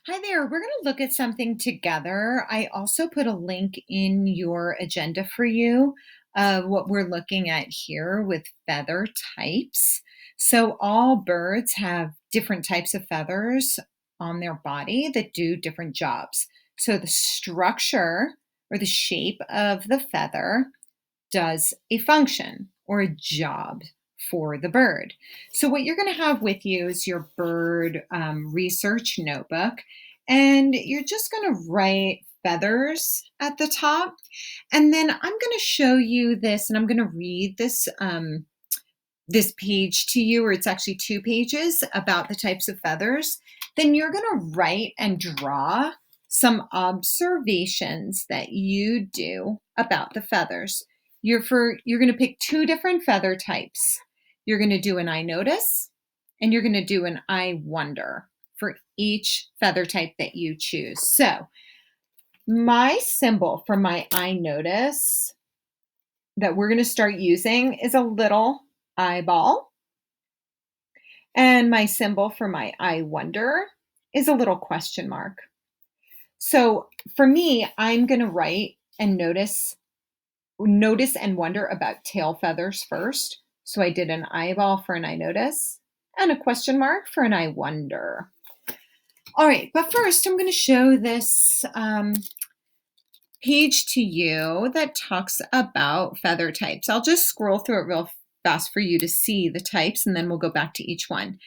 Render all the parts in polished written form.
Hi there. We're going to look at something together. I also put a link in your agenda for you of what we're looking at here with feather types. So, all birds have different types of feathers on their body that do different jobs. So, the structure or the shape of the feather does a function or a job for the bird. So, what you're going to have with you is your bird research notebook, and you're just going to write feathers at the top. And then I'm going to show you this, and I'm going to read this page to you, or it's actually two pages about the types of feathers. Then you're going to write and draw some observations that you do about the feathers. You're going to pick two different feather types. You're going to do an I notice and you're going to do an I wonder for each feather type that you choose. So, my symbol for my I notice that we're going to start using is a little eyeball. And my symbol for my I wonder is a little question mark. So for me, I'm going to write and notice and wonder about tail feathers first. So I did an eyeball for an I notice and a question mark for an I wonder. All right, but first I'm going to show this page to you that talks about feather types. I'll just scroll through it real fast for you to see the types, and then we'll go back to each one.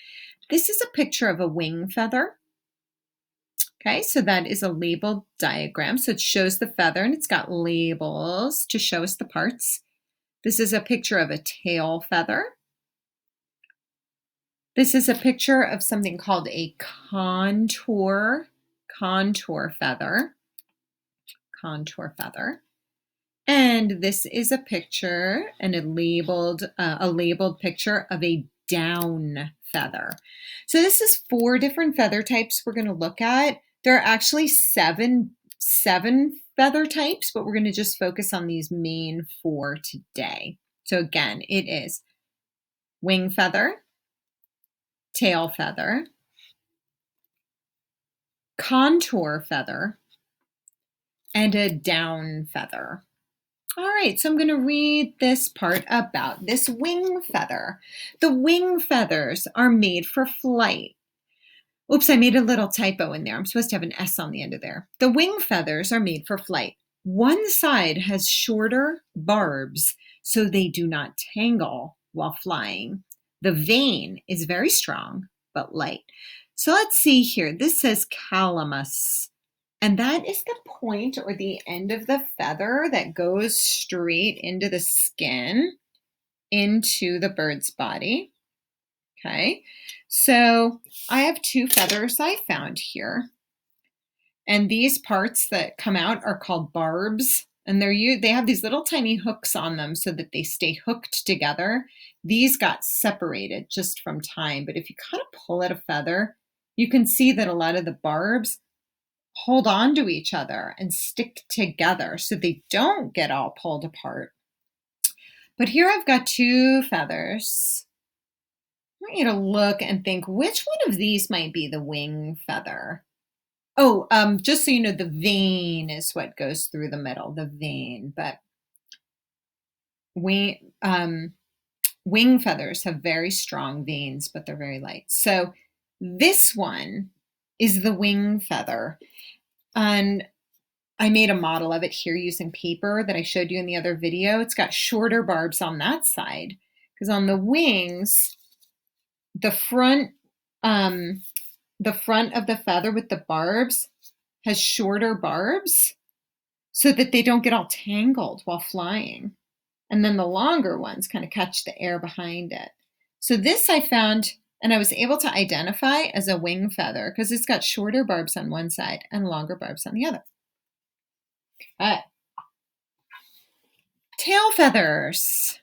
This is a picture of a wing feather. Okay, so that is a labeled diagram. So it shows the feather and it's got labels to show us the parts. This is a picture of a tail feather. This is a picture of something called a contour feather. Contour feather. And this is a picture and a labeled picture of a down feather. So this is 4 different feather types we're going to look at. There are actually seven feather types, but we're going to just focus on these main 4 today. So again, it is wing feather, tail feather, contour feather, and a down feather. All right, so I'm going to read this part about this wing feather. The wing feathers are made for flight. Oops, I made a little typo in there. I'm supposed to have an S on the end of there. The wing feathers are made for flight. One side has shorter barbs so they do not tangle while flying. The vane is very strong but light. So let's see here. This says calamus. And that is the point or the end of the feather that goes straight into the skin, into the bird's body. Okay, so I have 2 feathers I found here. And these parts that come out are called barbs. And they have these little tiny hooks on them so that they stay hooked together. These got separated just from time. But if you kind of pull at a feather, you can see that a lot of the barbs hold on to each other and stick together so they don't get all pulled apart. But here I've got 2 feathers. I want you to look and think which one of these might be the wing feather. Oh, just so you know, the vane is what goes through the middle, the vane. But wing feathers have very strong veins, but they're very light. So this one is the wing feather. And I made a model of it here using paper that I showed you in the other video. It's got shorter barbs on that side because on the wings, the front of the feather with the barbs has shorter barbs so that they don't get all tangled while flying. And then the longer ones kind of catch the air behind it. So this I found and I was able to identify as a wing feather because it's got shorter barbs on one side and longer barbs on the other. Tail feathers.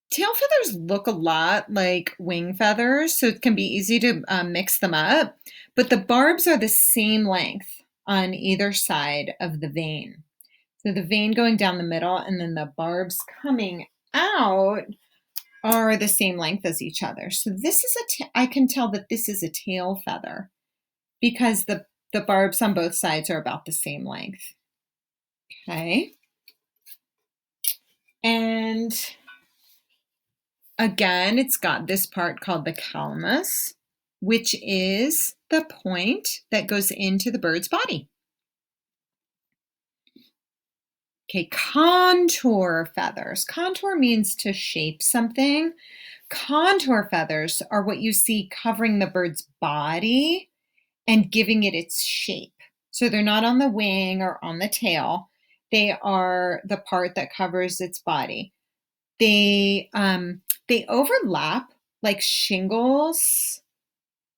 Tail feathers look a lot like wing feathers, so it can be easy to mix them up, but the barbs are the same length on either side of the vane. So the vane going down the middle and then the barbs coming out are the same length as each other. So this is I can tell that this is a tail feather. because the barbs on both sides are about the same length. Okay. And again, it's got this part called the calamus, which is the point that goes into the bird's body. Okay, contour feathers. Contour means to shape something. Contour feathers are what you see covering the bird's body and giving it its shape. So they're not on the wing or on the tail. They are the part that covers its body. They overlap like shingles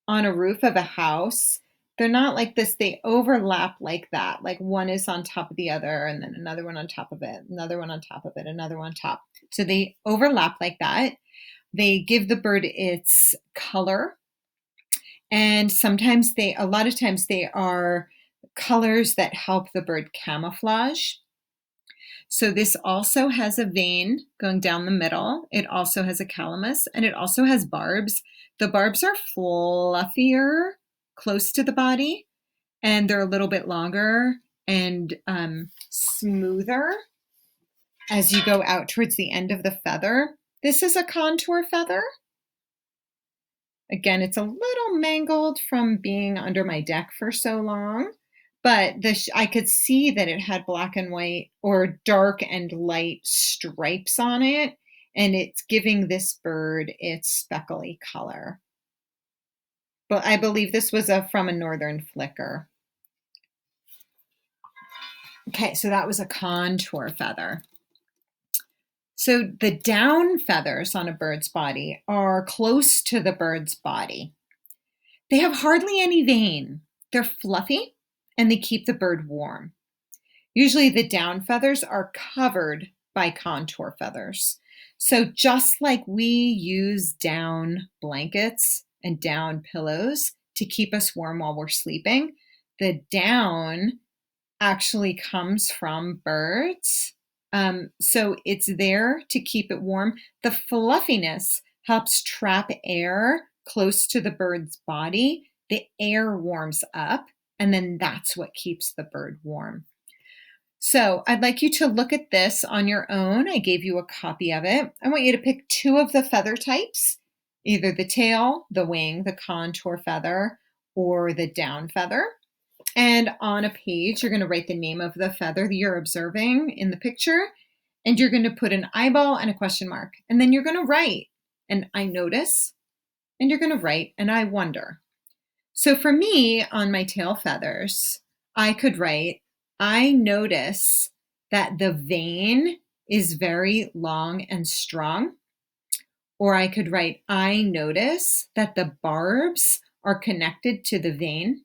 on a roof of a house. They're not like this. They overlap like that. Like one is on top of the other, and then another one on top of it, another one on top of it, another one on top. So they overlap like that. They give the bird its color. And a lot of times they are colors that help the bird camouflage. So this also has a vein going down the middle. It also has a calamus, and it also has barbs. The barbs are fluffier close to the body, and they're a little bit longer and smoother as you go out towards the end of the feather. This is a contour feather. Again, it's a little mangled from being under my deck for so long, but I could see that it had black and white or dark and light stripes on it, and it's giving this bird its speckly color. But I believe this was from a northern flicker. Okay, so that was a contour feather. So the down feathers on a bird's body are close to the bird's body. They have hardly any vein. They're fluffy and they keep the bird warm. Usually the down feathers are covered by contour feathers. So just like we use down blankets and down pillows to keep us warm while we're sleeping, the down actually comes from birds. So it's there to keep it warm. The fluffiness helps trap air close to the bird's body. The air warms up, and then that's what keeps the bird warm. So I'd like you to look at this on your own. I gave you a copy of it. I want you to pick two of the feather types, either the tail, the wing, the contour feather, or the down feather. And on a page, you're going to write the name of the feather that you're observing in the picture, and you're going to put an eyeball and a question mark. And then you're going to write an I notice, and you're going to write an I wonder. So for me, on my tail feathers, I could write, I notice that the vein is very long and strong. Or I could write, I notice that the barbs are connected to the vein.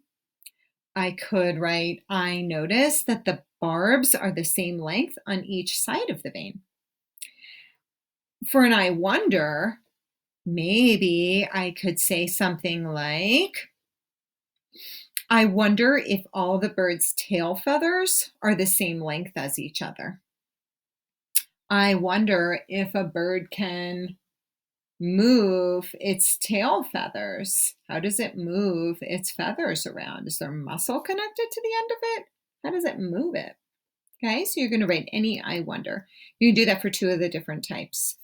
I could write, I notice that the barbs are the same length on each side of the vein. For an I wonder, maybe I could say something like, I wonder if all the bird's tail feathers are the same length as each other. I wonder if a bird can move its tail feathers. How does it move its feathers around? Is there muscle connected to the end of it? How does it move it? Okay, so you're going to write any I wonder. You can do that for two of the different types.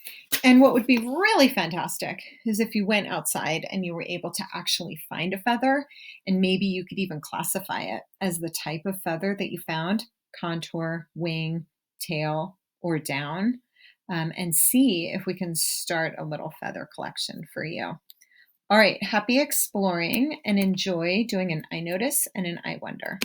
And what would be really fantastic is if you went outside and you were able to actually find a feather, and maybe you could even classify it as the type of feather that you found, contour, wing, tail, or down, and see if we can start a little feather collection for you. All right, happy exploring and enjoy doing an I notice and an I wonder.